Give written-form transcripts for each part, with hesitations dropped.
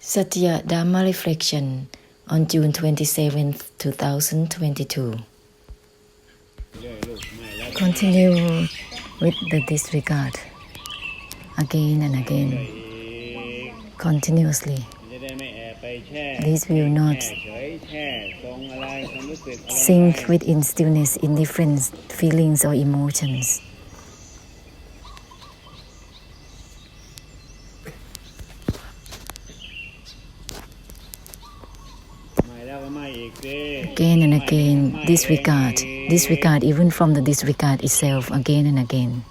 Satya Dharma Reflection on June 27, 2022. Continue with the disregard again and again, continuously. This will not sink within stillness, indifference, feelings or emotions. Again and again, disregard even from the disregard itself, again and again.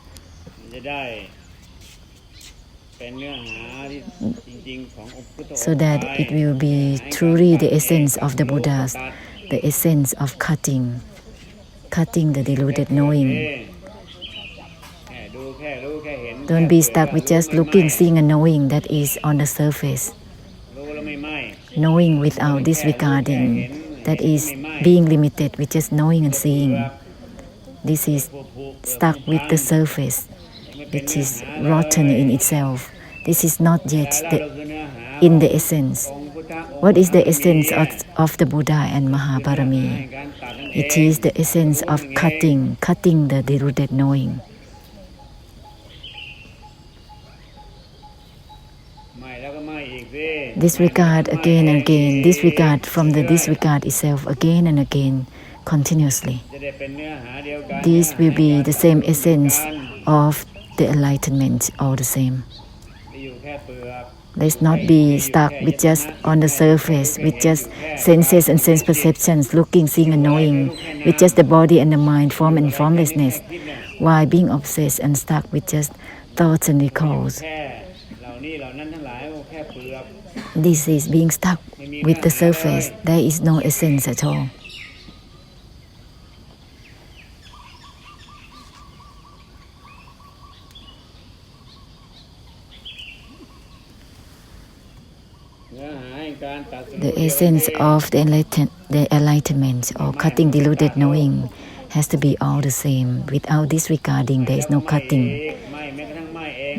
So that it will be truly the essence of the Buddhas, the essence of cutting the deluded knowing. Don't be stuck with just looking, seeing and knowing that is on the surface. Knowing without disregarding, that is being limited with just knowing and seeing. This is stuck with the surface, which is rotten in itself. This is not yet in the essence. What is the essence of the Buddha and Mahaparami? It is the essence of cutting the deluded knowing. Disregard again and again, disregard from the disregard itself again and again, continuously. This will be the same essence of the enlightenment, all the same. Let's not be stuck with just on the surface, with just senses and sense perceptions, looking, seeing and knowing, with just the body and the mind, form and formlessness, while being obsessed and stuck with just thoughts and recalls. This is being stuck with the surface. There is no essence at all. The essence of the enlightenment or cutting deluded knowing has to be all the same. Without disregarding, there is no cutting.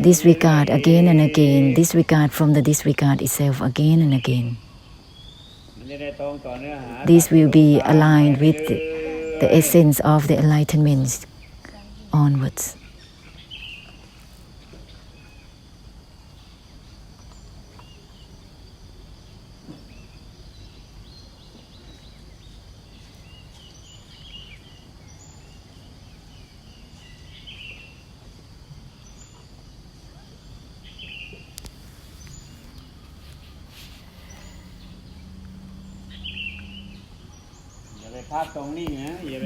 Disregard again and again, disregard from the disregard itself again and again. This will be aligned with the essence of the enlightenment onwards.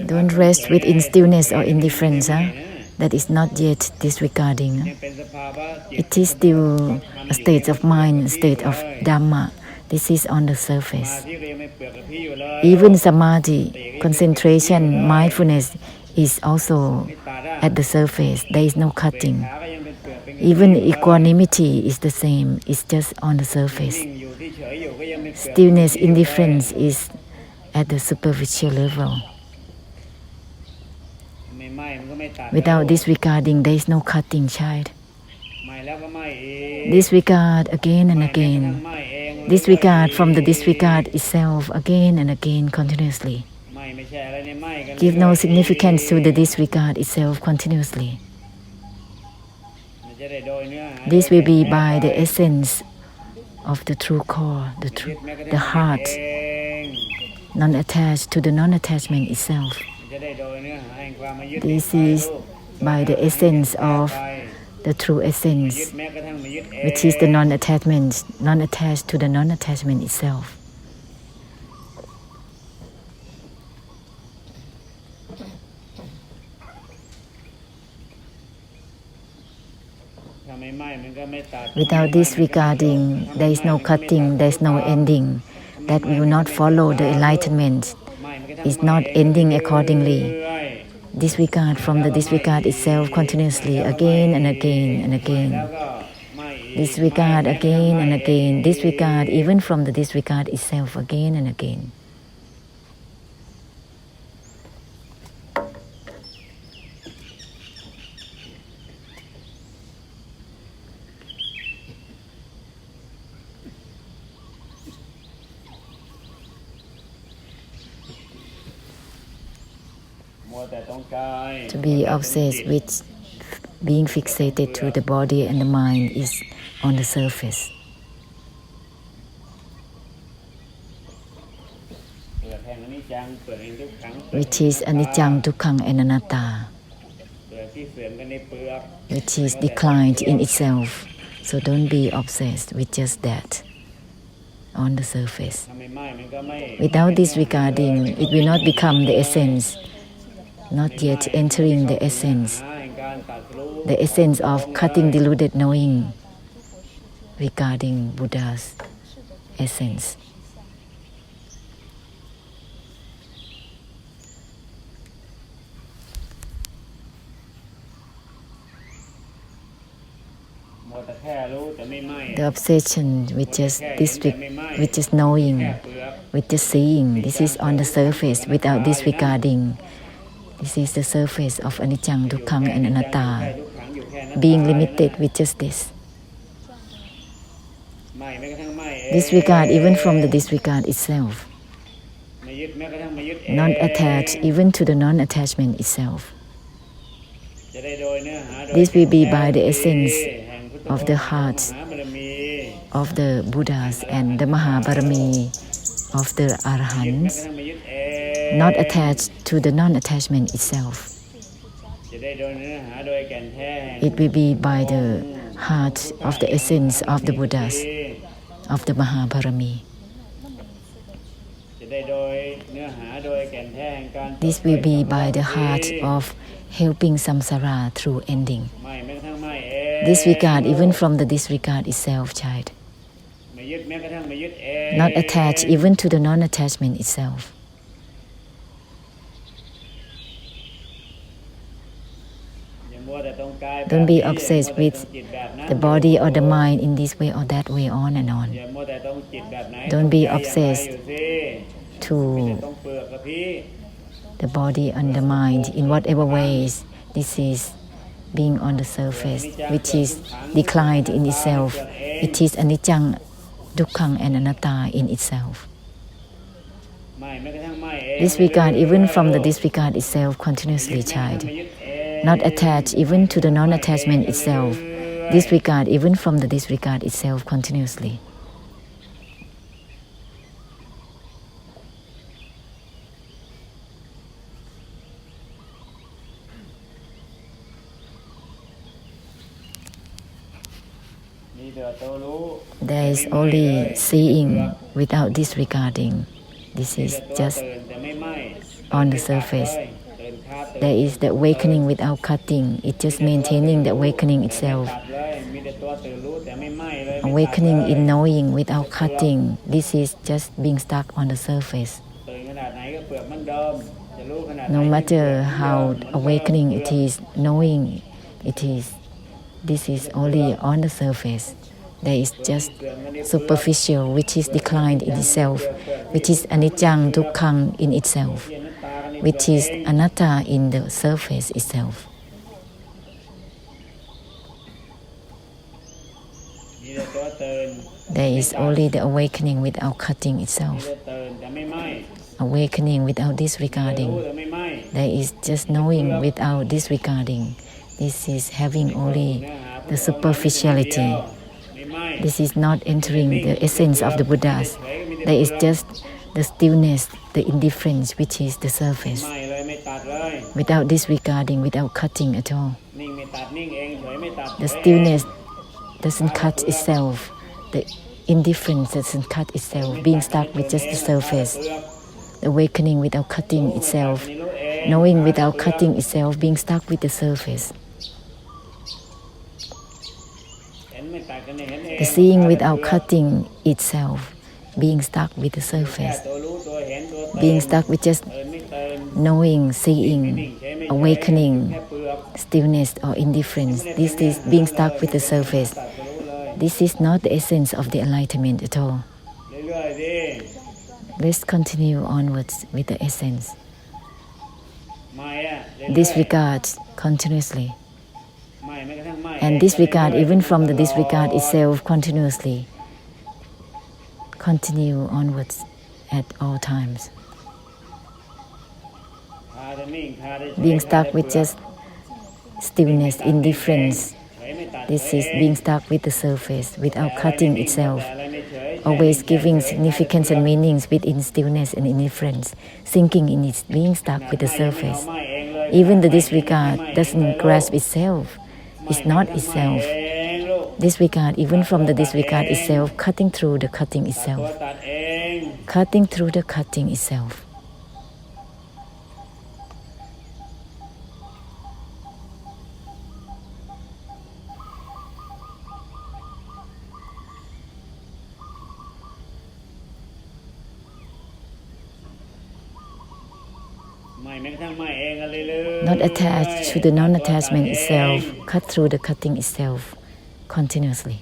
Don't rest within stillness or indifference. That is not yet disregarding. It is still a state of mind, a state of Dhamma. This is on the surface. Even samadhi, concentration, mindfulness is also at the surface. There is no cutting. Even equanimity is the same. It's just on the surface. Stillness, indifference is at the superficial level. Without disregarding, there is no cutting, child. Disregard again and again. Disregard from the disregard itself again and again, continuously. Give no significance to the disregard itself continuously. This will be by the essence of the true core, the heart, non-attached to the non-attachment itself. This is by the essence of the true essence, which is the non-attachment, non-attached to the non-attachment itself. Without disregarding, there is no cutting, there is no ending. That will not follow the enlightenment. Is not ending accordingly. Disregard from the disregard itself continuously, again and again and again. Disregard again and again. Disregard even from the disregard itself again and again. To be obsessed with being fixated to the body and the mind is on the surface, which is anicca, dukkha and anatta, which is declined in itself. So don't be obsessed with just that on the surface. Without disregarding, it will not become the essence, not yet entering the essence of cutting deluded knowing regarding Buddha's essence. The obsession with just with just knowing, with just seeing, this is on the surface without disregarding. This is the surface of anicca, dukkha and anatta, being limited with just this. Disregard even from the disregard itself. Not attached even to the non-attachment itself. This will be by the essence of the hearts of the Buddhas and the Mahabarami of the Arahants, not attached to the non-attachment itself. It will be by the heart of the essence of the Buddhas, of the Mahabarami. This will be by the heart of helping samsara through ending. Disregard even from the disregard itself, child. Not attached even to the non-attachment itself. Don't be obsessed with the body or the mind in this way or that way, on and on. Don't be obsessed to the body and the mind in whatever ways. This is being on the surface, which is declined in itself. It is anicca, dukkha and anatta in itself. Disregard even from the disregard itself continuously, child. Not attached even to the non-attachment itself. Disregard even from the disregard itself continuously. There is only seeing without disregarding. This is just on the surface. There is the awakening without cutting. It's just maintaining the awakening itself. Awakening in knowing without cutting. This is just being stuck on the surface. No matter how awakening it is, knowing it is, this is only on the surface. There is just superficial, which is declined in itself, which is anicca, dukkha in itself, which is anatta in the surface itself. There is only the awakening without cutting itself. Awakening without disregarding. There is just knowing without disregarding. This is having only the superficiality. This is not entering the essence of the Buddhas. There is just the stillness, the indifference, which is the surface. Without disregarding, without cutting at all. The stillness doesn't cut itself. The indifference doesn't cut itself, being stuck with just the surface. The awakening without cutting itself. Knowing without cutting itself, being stuck with the surface. The seeing without cutting itself, being stuck with the surface. Being stuck with just knowing, seeing, awakening, stillness or indifference. This is being stuck with the surface. This is not the essence of the enlightenment at all. Let's continue onwards with the essence. Disregard continuously. And disregard even from the disregard itself continuously. Continue onwards at all times. being stuck with just stillness, indifference. This is being stuck with the surface without cutting itself, always giving significance and meanings within stillness and indifference, sinking in its being stuck with the surface. Even the disregard doesn't grasp itself, it's not itself. Disregard, even from the disregard itself, cutting through the cutting itself. Cutting through the cutting itself. Not attached to the non-attachment itself, cut through the cutting itself continuously.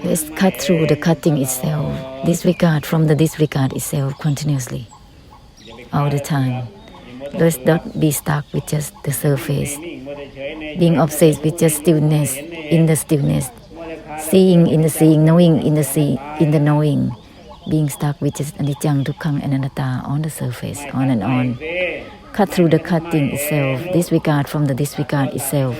Let's cut through the cutting itself, disregard from the disregard itself continuously, all the time. Let's not be stuck with just the surface, being obsessed with just stillness in the stillness, seeing in the seeing, knowing in the knowing, being stuck with just anicca, dukkha and anatta on the surface, on and on. Cut through the cutting itself, disregard from the disregard itself.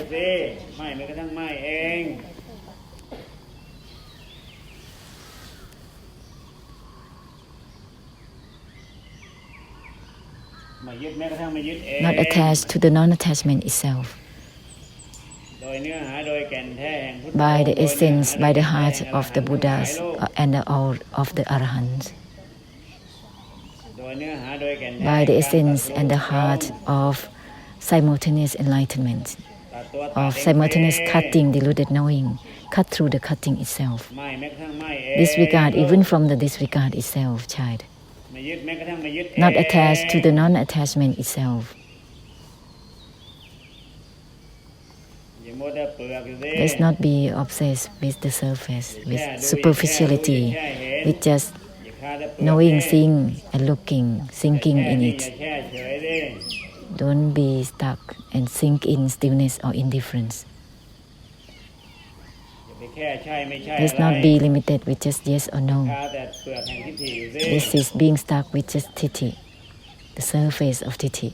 Not attached to the non-attachment itself. By the essence, by the heart of the Buddhas and all of the Arahants. By the essence and the heart of simultaneous enlightenment, of simultaneous cutting, deluded knowing, cut through the cutting itself. Disregard even from the disregard itself, child. Not attached to the non-attachment itself. Let's not be obsessed with the surface, with superficiality, with just knowing, seeing and looking, sinking in it. Don't be stuck and sink in stillness or indifference. Let's not be limited with just yes or no. This is being stuck with just titi, the surface of titi.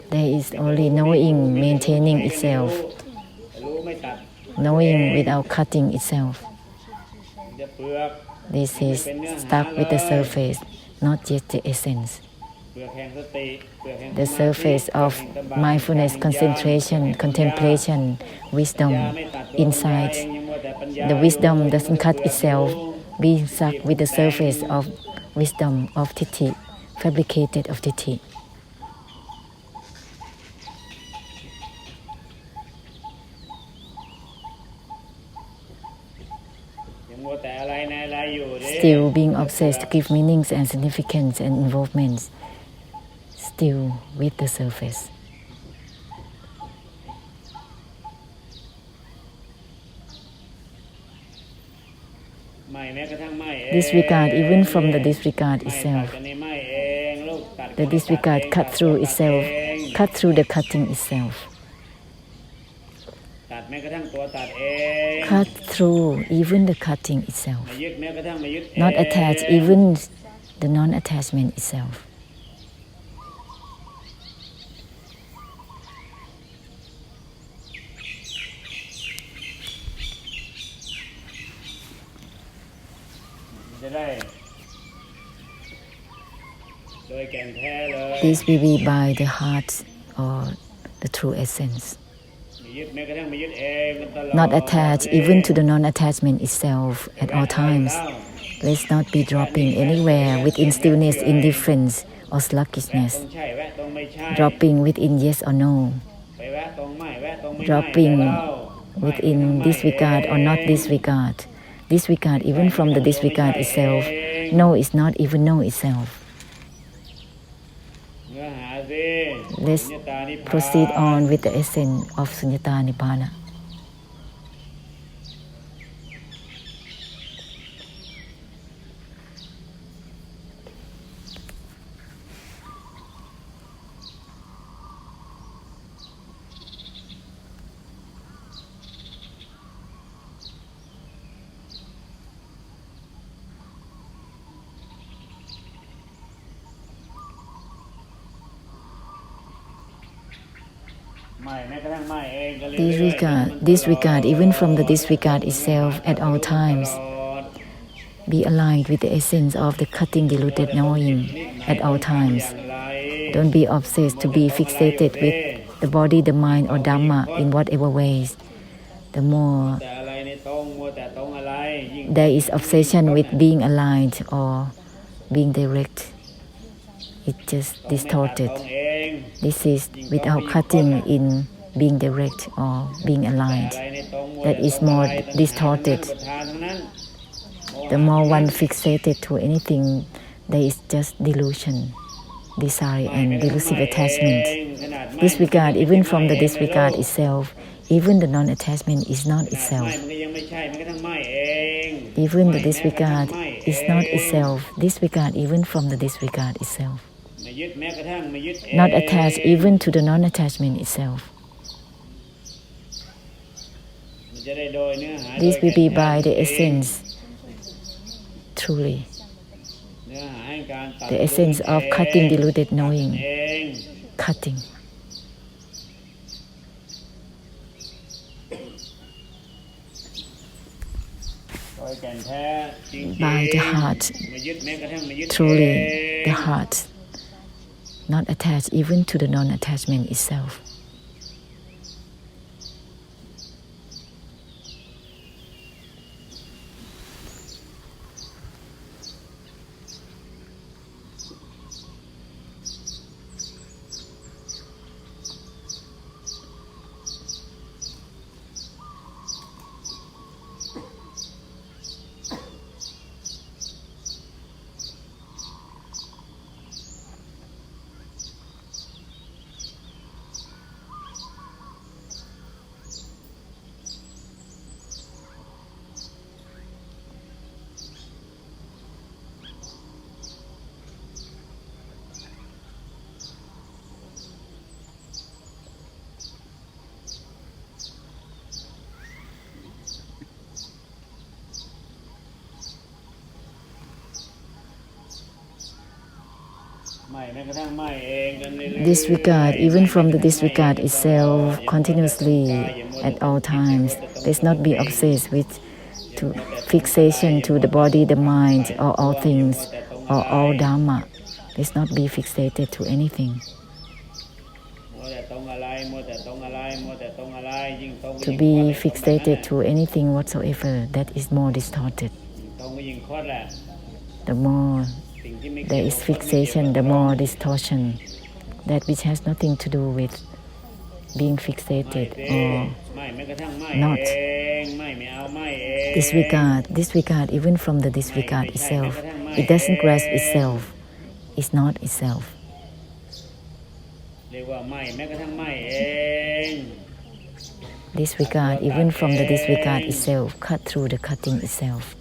There is only knowing maintaining itself, knowing without cutting itself. This is stuck with the surface, not yet the essence. The surface of mindfulness, concentration, contemplation, wisdom, insight. The wisdom doesn't cut itself, being stuck with the surface of wisdom of titi, fabricated of titi. Still being obsessed to give meanings and significance and involvements, still with the surface. Disregard even from the disregard itself. The disregard cut through itself, cut through the cutting itself. Cut through even the cutting itself. Not attach even the non-attachment itself. This will be by the heart or the true essence. Not attached even to the non-attachment itself at all times. Let's not be dropping anywhere within stillness, indifference or sluggishness. Dropping within yes or no. dropping within disregard or not disregard. Disregard even from the disregard itself. No is not even no itself. Let's proceed on with the essence of Sunyata Nibbana. Disregard even from the disregard itself at all times. Be aligned with the essence of the cutting diluted knowing at all times. Don't be obsessed to be fixated with the body, the mind, or Dhamma in whatever ways. The more there is obsession with being aligned or being direct, it just distorted. This is without cutting in being direct or being aligned. That is more distorted. The more one fixated to anything, there is just delusion, desire, and delusive attachment. Disregard even from the disregard itself. Even the non-attachment is not itself. Even the disregard is not itself. Disregard even from the disregard itself. Not attached even to the non-attachment itself. This will be by the essence, truly. The essence of cutting deluded knowing. Cutting. By the heart, truly the heart, not attached even to the non-attachment itself. Disregard, even from the disregard itself, continuously at all times. Let's not be obsessed with fixation to the body, the mind, or all things, or all Dhamma. Let's not be fixated to anything. To be fixated to anything whatsoever, that is more distorted. The more there is fixation, the more distortion, that which has nothing to do with being fixated or not. Disregard even from the disregard itself. It doesn't grasp itself. It's not itself. Disregard even from the disregard itself, cut through the cutting itself.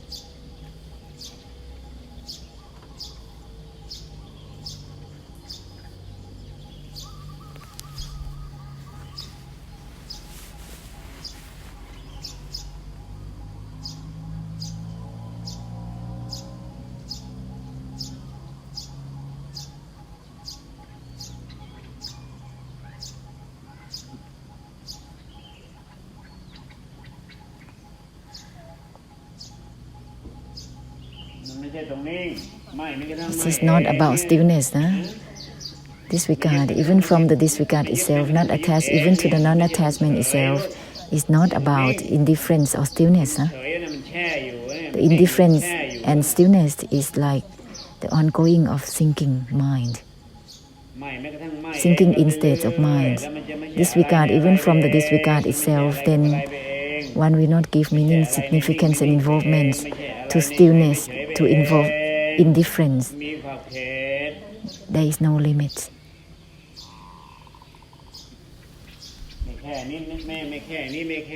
This is not about stillness. Disregard, even from the disregard itself, not attached even to the non-attachment itself, is not about indifference or stillness. The indifference and stillness is like the ongoing of thinking mind. sinking in states of mind, disregard even from the disregard itself, then one will not give meaning, significance, and involvement to stillness, to involve indifference. There is no limit.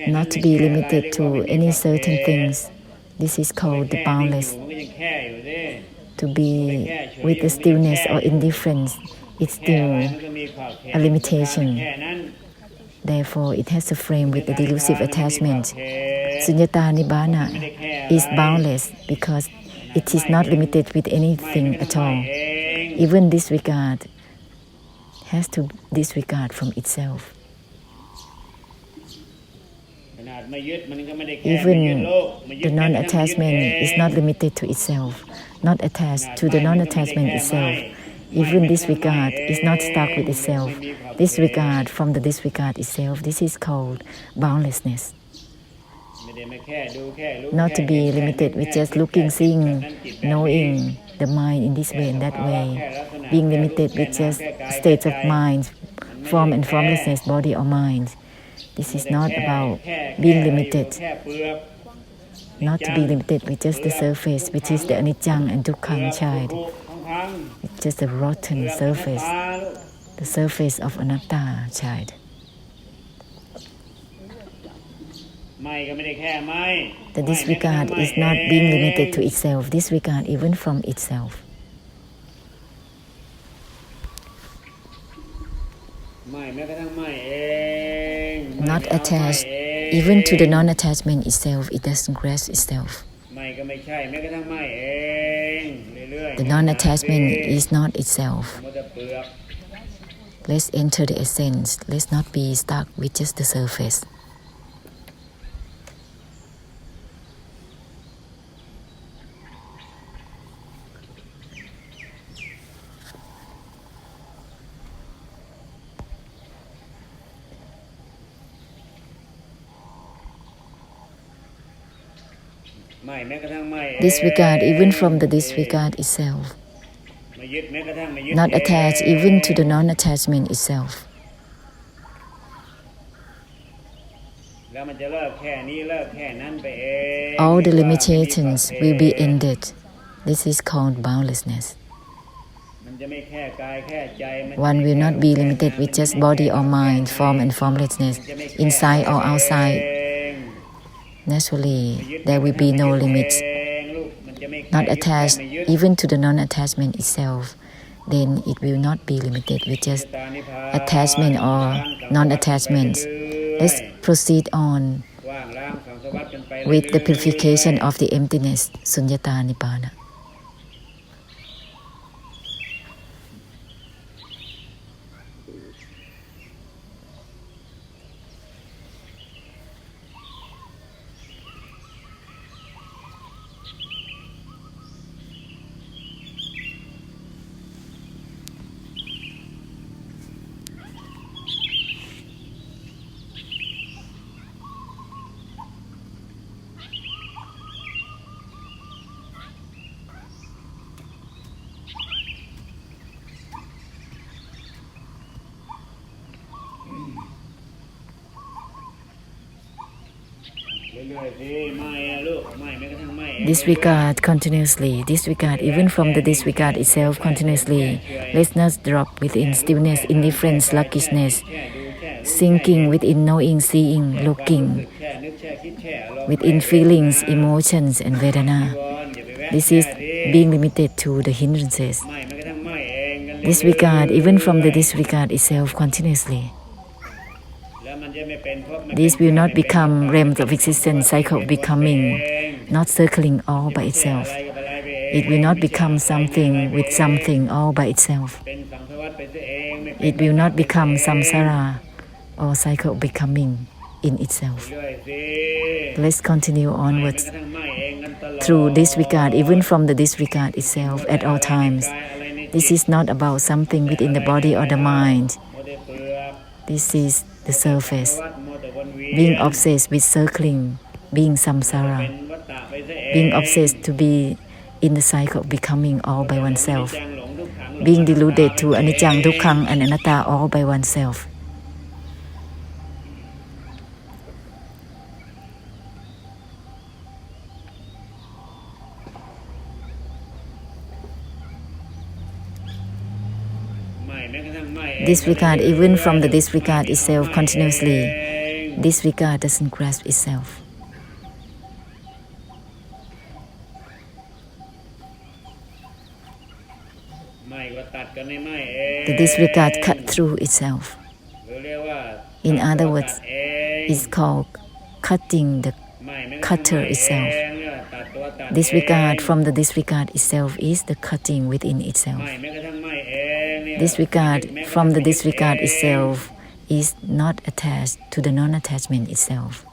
Not to be limited to any certain things. This is called the boundless. To be with the stillness or indifference, it's still a limitation. Therefore, it has a frame with the delusive attachment. Sunyata Nibbana is boundless because it is not limited with anything at all. Even disregard has to disregard from itself. Even the non-attachment is not limited to itself, not attached to the non-attachment itself. Even disregard is not stuck with itself. Disregard from the disregard itself. This is called boundlessness. Not to be limited with just looking, seeing, knowing the mind in this way and that way. Being limited with just states of mind, form and formlessness, body or mind. This is not about being limited. Not to be limited with just the surface, which is the anicca and dukkha child. It's just a rotten surface, the surface of anatta child. The disregard is not being limited to itself, disregard even from itself. Not attached even to the non-attachment itself, it doesn't rest itself. The non-attachment is not itself. Let's enter the essence. Let's not be stuck with just the surface. Disregard even from the disregard itself. Not attached even to the non-attachment itself. All the limitations will be ended. This is called boundlessness. One will not be limited with just body or mind, form and formlessness, inside or outside. Naturally, there will be no limits. Not attached even to the non-attachment itself, then it will not be limited with just attachment or non-attachment. Let's proceed on with the purification of the emptiness, Sunyata Nibbana. Disregard continuously, disregard even from the disregard itself continuously. Let's not drop within stillness, indifference, sluggishness, sinking within knowing, seeing, looking, within feelings, emotions and Vedana. This is being limited to the hindrances. Disregard even from the disregard itself continuously. This will not become realms of existence, cycle of becoming, not circling all by itself. It will not become something with something all by itself. It will not become samsara or cycle of becoming in itself. Let's continue onwards through disregard, even from the disregard itself at all times. This is not about something within the body or the mind. This is the surface. Being obsessed with circling, being samsara, being obsessed to be in the cycle of becoming all by oneself. being deluded to anicca, dukkha, and anatta all by oneself. Disregard even from the disregard itself continuously. Disregard doesn't grasp itself. The disregard cut through itself. In other words, it's called cutting the cutter itself. Disregard from the disregard itself is the cutting within itself. Disregard from the disregard itself is not attached to the non-attachment itself.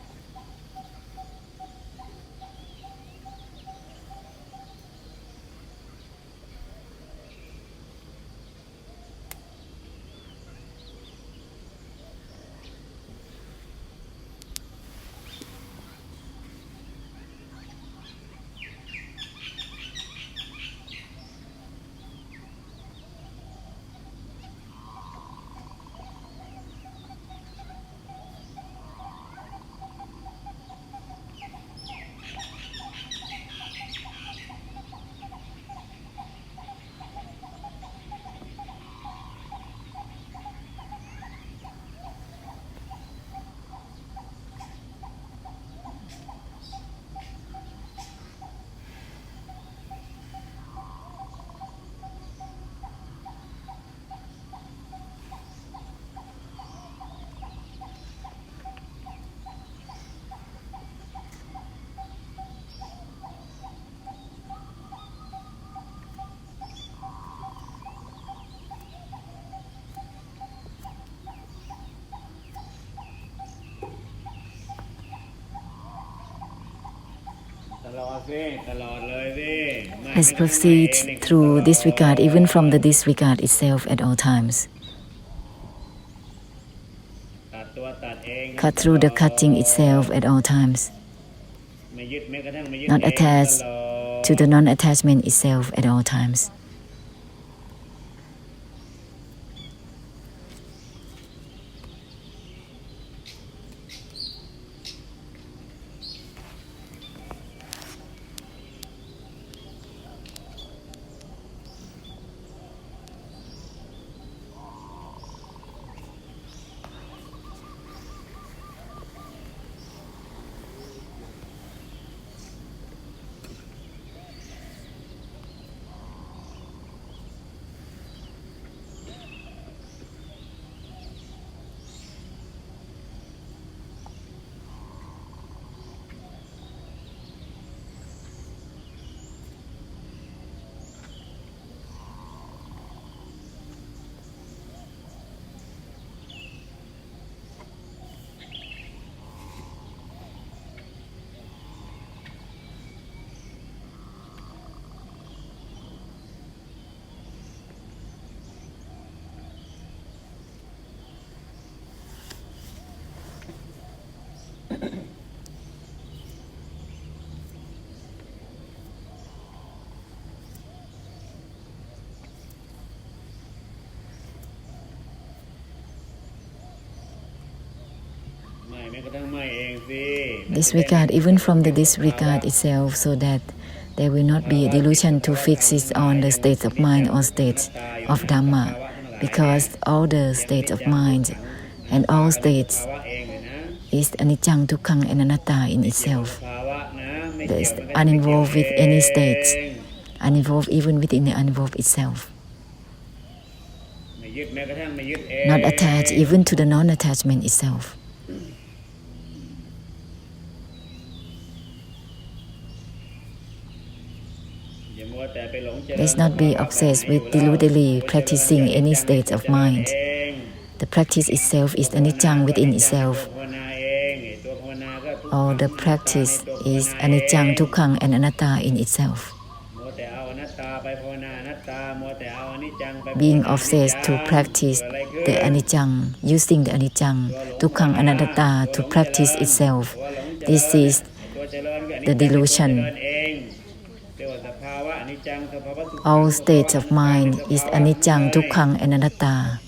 Let's proceed through disregard even from the disregard itself at all times. Cut through the cutting itself at all times. Not attached to the non-attachment itself at all times. Disregard even from the disregard itself, so that there will not be a delusion to fix it on the states of mind or states of Dhamma, because all the states of mind and all states is anicca, dukkha, and anatta in itself. There is uninvolved with any states, uninvolved even within the uninvolved itself. Not attached even to the non-attachment itself. Let's not be obsessed with deludedly practicing any state of mind. The practice itself is anicca within itself. Or the practice is anicca, dukkha, and anatta in itself. Being obsessed to practice the anicca, using the anicca, dukkha, and anatta to practice itself, this is the delusion. All states of mind is anicca, dukkha, and anatta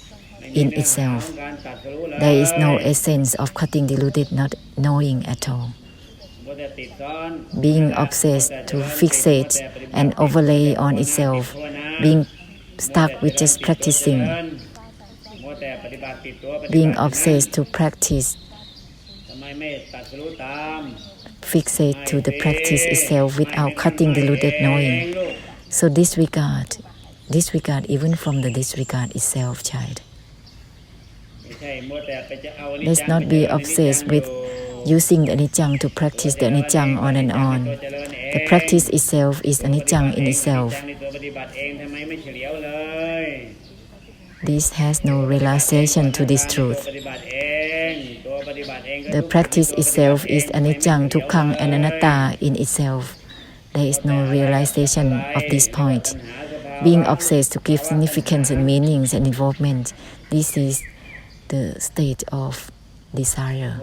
in itself. There is no essence of cutting, diluted, not knowing at all. Being obsessed to fixate and overlay on itself, being stuck with just practicing, being obsessed to practice, fixate to the practice itself without cutting, diluted, knowing. So disregard even from the disregard itself, child. Let's not be obsessed with using the anicca to practice the anicca on and on. The practice itself is anicca in itself. This has no realization to this truth. The practice itself is anicca, dukkha, and anatta in itself. There is no realization of this point. Being obsessed to give significance and meanings and involvement, this is the state of desire.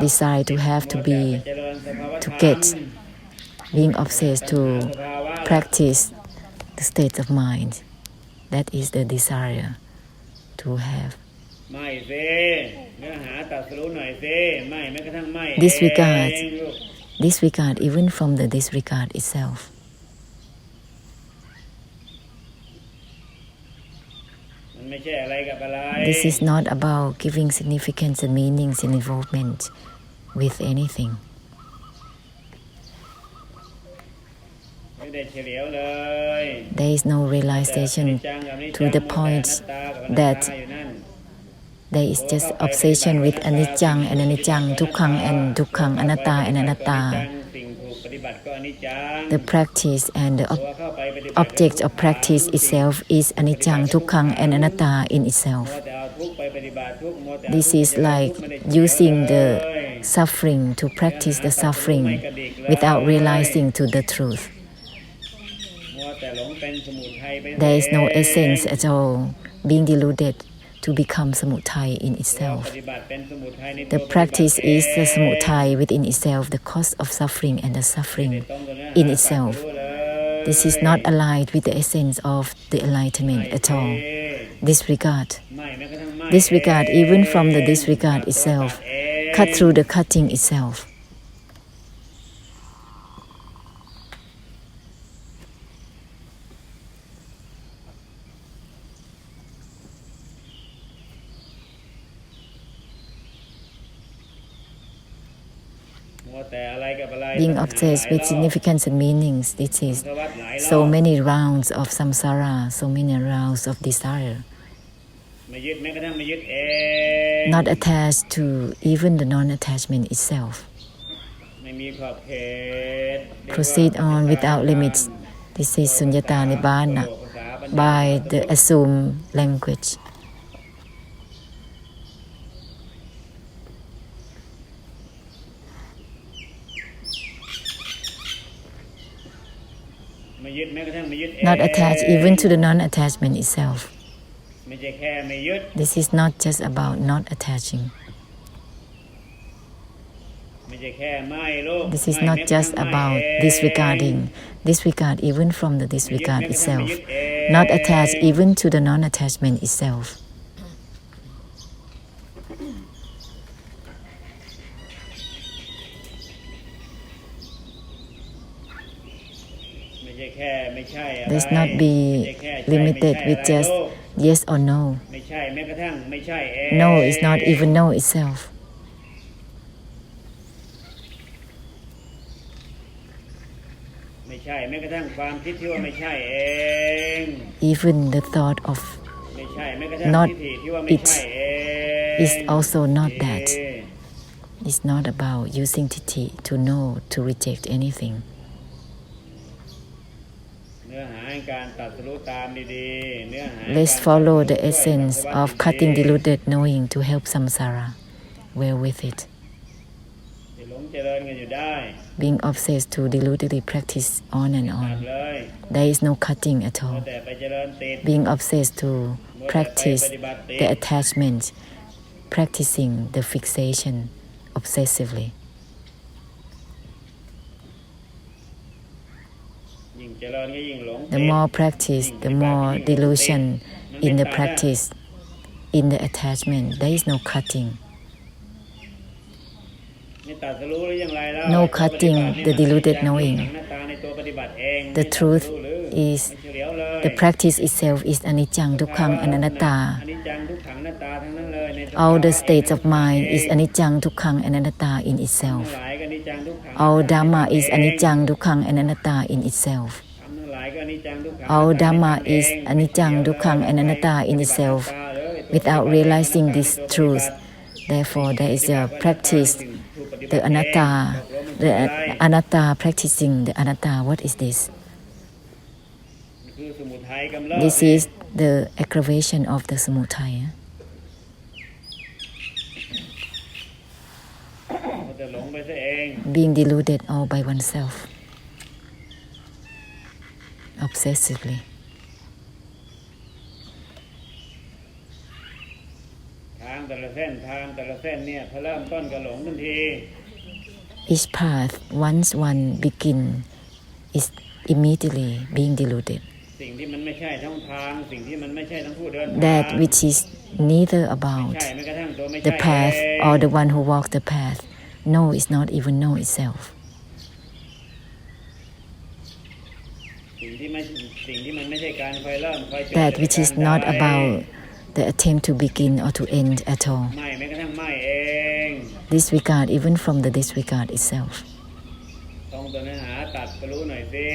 Desire to have, to be, to get. Being obsessed to practice the state of mind. That is the desire to have. Disregard even from the disregard itself. This is not about giving significance and meanings and involvement with anything. There is no realization to the point that there is just obsession with anicca and anicca, dukkha and dukkha, anatta and anatta. The practice and the object of practice itself is anicca, dukkha, and anatta in itself. This is like using the suffering to practice the suffering without realizing to the truth. There is no essence at all, being deluded to become samudaya in itself. The practice is the samudaya within itself, the cause of suffering and the suffering in itself. This is not aligned with the essence of the enlightenment at all. Disregard even from the disregard itself, cut through the cutting itself. Being obsessed with significance and meanings, this is so many rounds of samsara, so many rounds of desire. Not attached to even the non-attachment itself. Proceed on without limits. This is sunyata nibbana by the assumed language. Not attached even to the non-attachment itself. This is not just about not attaching. This is not just about disregarding. Disregard even from the disregard itself. Not attached even to the non-attachment itself. Let's not be limited with just yes or no. No is not even no itself. Even the thought of not it is also not that. It's not about using titi to know, to reject anything. Let's follow the essence of cutting deluded knowing to help samsara. Well with it. Being obsessed to deludedly practice on and on. There is no cutting at all. Being obsessed to practice the attachment, practicing the fixation obsessively. The more practice, the more delusion in the practice, in the attachment. There is no cutting. No cutting the deluded knowing. The truth is, the practice itself is anicca, dukkha, and anatta. All the states of mind is anicca, dukkha, and anatta in itself. All Dhamma is anicca, dukkha, and anatta in itself. All Dhamma is anicca, dukkha, and anatta in itself without realizing this truth. Therefore, there is a practice, the anatta practicing the anatta. What is this? This is the aggravation of the samudaya. Being deluded all by oneself, obsessively. Each path, once one begins, is immediately being deluded. That which is neither about the path or the one who walks the path. No, is not even know itself. That which is not about the attempt to begin or to end at all. Disregard even from the disregard itself.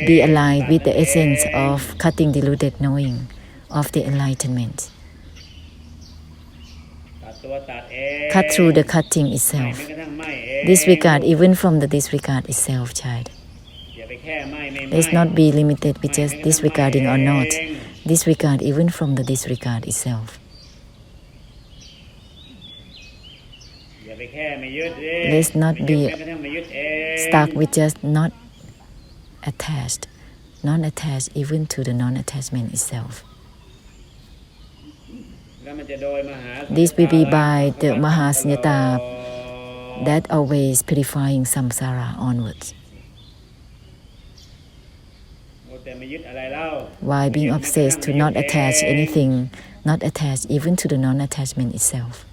Be aligned with the essence of cutting deluded knowing, of the enlightenment. Cut through the cutting itself. Disregard even from the disregard itself, child. Let's not be limited with just disregarding or not. Disregard even from the disregard itself. Let's not be stuck with just not attached, non-attached even to the non-attachment itself. This will be by the Mahasunyata that always purifying samsara onwards. Why being obsessed to not attach anything, not attached even to the non-attachment itself?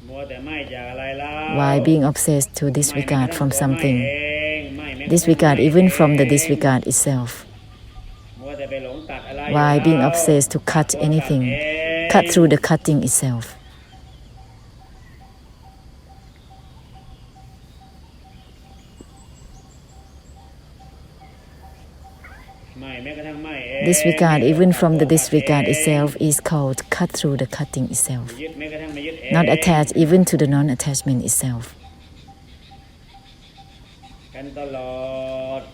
Why being obsessed to disregard from something? Disregard even from the disregard itself. Why being obsessed to cut anything? Cut through the cutting itself. Disregard even from the disregard itself is called cut through the cutting itself. Not attached even to the non-attachment itself.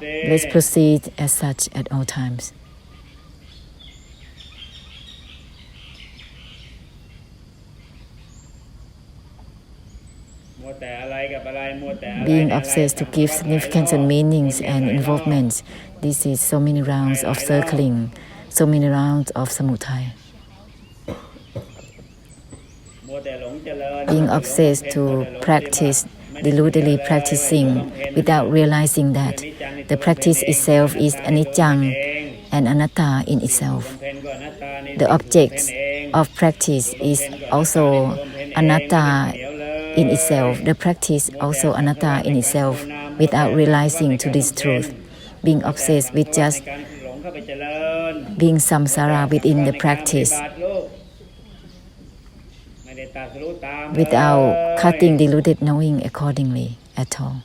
Let's proceed as such at all times. Being obsessed to give significance and meanings and involvements. This is so many rounds of circling, so many rounds of samudaya. Being obsessed to practice, deludedly practicing without realizing that the practice itself is anicca and anatta in itself. The object of practice is also anatta in itself. The practice also anatta in itself without realizing to this truth. Being obsessed with just being samsara within the practice without cutting deluded knowing accordingly at all.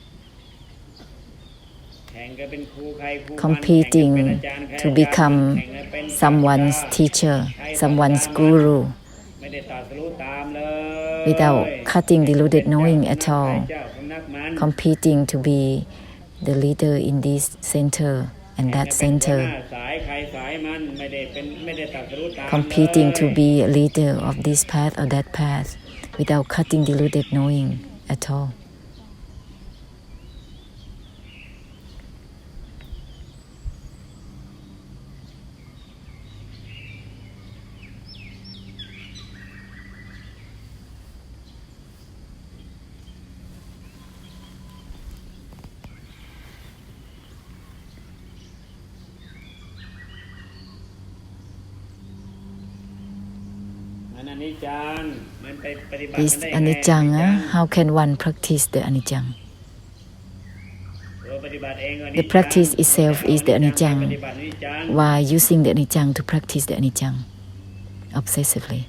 Competing to become someone's teacher, someone's guru, without cutting deluded knowing at all. Competing to be the leader in this center and that center. Competing to be a leader of this path or that path without cutting deluded knowing at all. This anicca, how can one practice the anicca? The practice itself is the anicca. Why using the anicca to practice the anicca obsessively?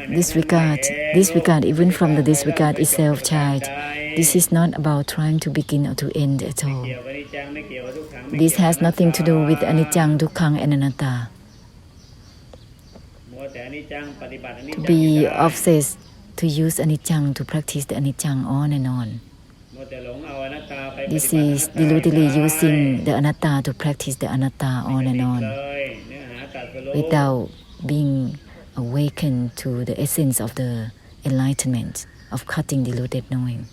Disregard even from the disregard itself, child. This is not about trying to begin or to end at all. This has nothing to do with anicca, dukkha, and anatta. To be obsessed to use anicca to practice the anicca on and on. This is deludedly using the anatta to practice the anatta on and on without being awakened to the essence of the enlightenment of cutting deluded knowing.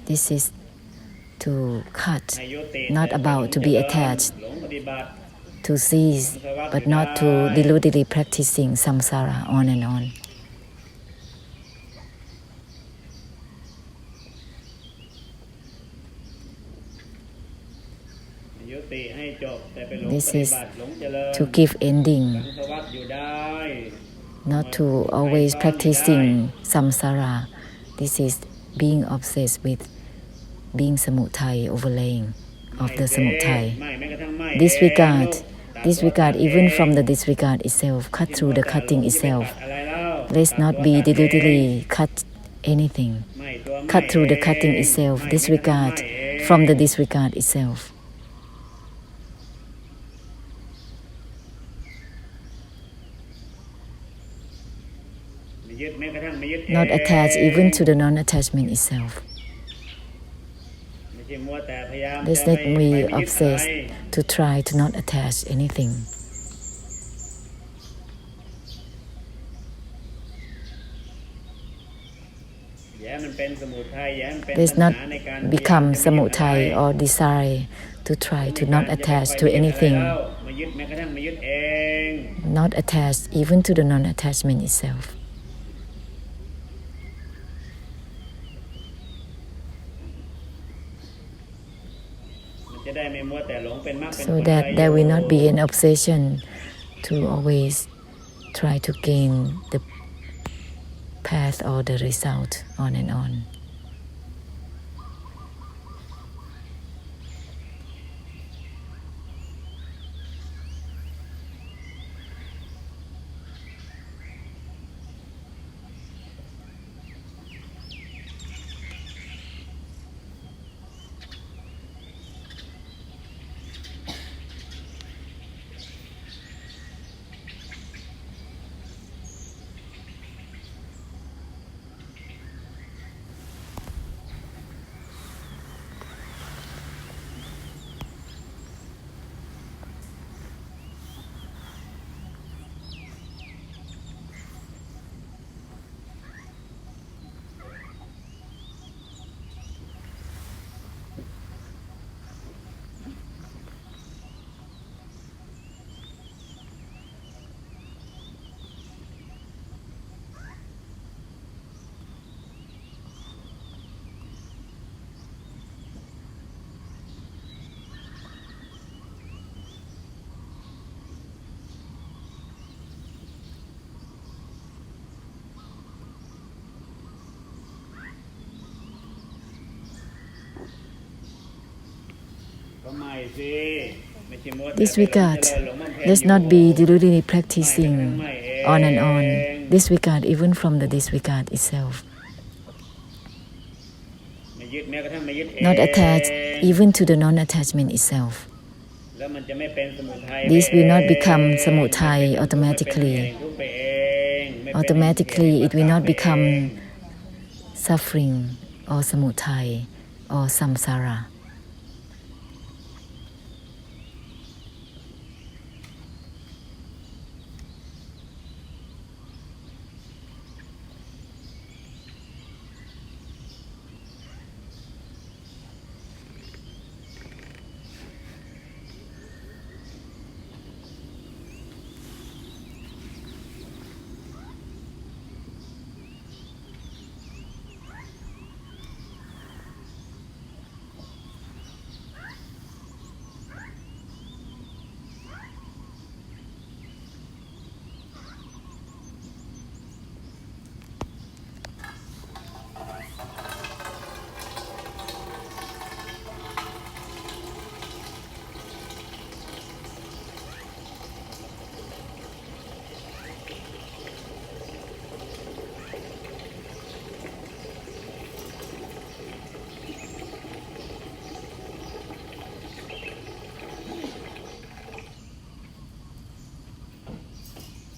This is to cut, not about to be attached, to cease, but not to deludedly practicing samsara on and on. This is to give ending, not to always practicing samsara. This is being obsessed with being samudai, overlaying of the samudai. Disregard even from the disregard itself, cut through the cutting itself. Let's not be deludedly cut anything. Cut through the cutting itself, disregard from the disregard itself. Not attached even to the non-attachment itself. Let's not be obsessed to try to not attach anything. Let's not become samudai or desire to try to not attach to anything. Not attached even to the non-attachment itself. So that there will not be an obsession to always try to gain the path or the result on and on. Disregard. Let's not be deludedly practicing on and on. Disregard even from the disregard itself. Not attached even to the non-attachment itself. This will not become samutai automatically. Automatically, it will not become suffering or samutai or samsara.